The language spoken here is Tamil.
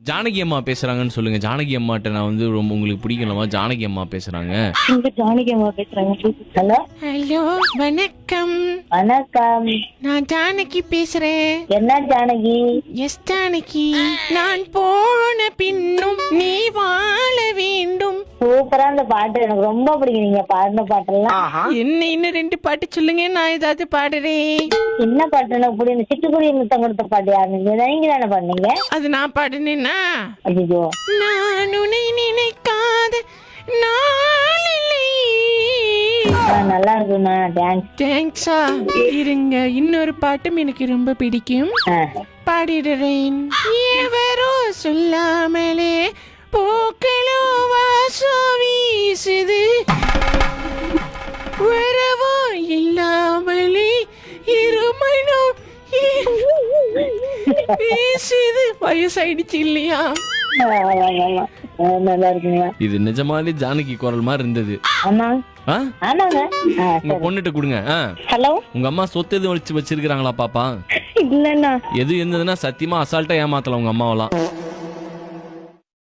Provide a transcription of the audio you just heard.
ஜானகி அம்மா பேசுறாங்கன்னு சொல்லுங்க. ஜானகி அம்மாட்ட நான் வந்து ரொம்ப உங்களுக்கு பிடிக்கலமா? ஜானகி அம்மா பேசுறாங்க. ஜானகி அம்மா பேசுறாங்க. ஹலோ ஹலோ, வணக்கம். வணக்கம். நான் ஜானகி பேசுறேன். என்ன ஜானகி? எஸ் ஜானகி. நான் போன பின்னும் நீ வாழ வேண்டும். சூப்பரா அந்த பாட்டு எனக்கு ரொம்ப பிடிக்கும். நீங்க பாடின பாட்டெல்லாம் என்ன இன்னும் 2 பாட்டு சொல்லுங்க, நான் ஏதாவது பாடுறேன். என்ன பாட்டு எனக்கு பிடிக்கும்? சிட்டுக்குடி முத்தம் கொடுத்த பாட்டு யாரு? நீங்க தானே பண்ணீங்க? அது நான் பாடுனேன்னா? ஐயோ, நான் உன்னை நினைக்காத நாளில்லை. நல்லா இருக்குமா? தேங்க்ஸ். தேங்க்ஸா. இருங்க, இன்னொரு பாட்டும் எனக்கு ரொம்ப பிடிக்கும், பாடிடுறேன். எவரோ சொல்லாமலே பூக்களோ வாசம் வீசுது, வரவோ இல்லாமலே இருமனோ வீசுது. வயசாயிடுச்சு இல்லையா? நல்லா இருக்குங்களா? இது நிஜமாலே ஜானகி குரல் மாதிரி இருந்தது. ஆமா ஆமாங்க. உங்க பொண்ணுட்ட கொடுங்க. ஹலோ, உங்க அம்மா சொத்து எதுவும் வச்சிருக்காங்களா பாப்பா? இல்லண்ணா. எது இருந்ததுன்னா சத்தியமா அசால்ட்டா ஏமாத்தலாம் உங்க அம்மாவெல்லாம்.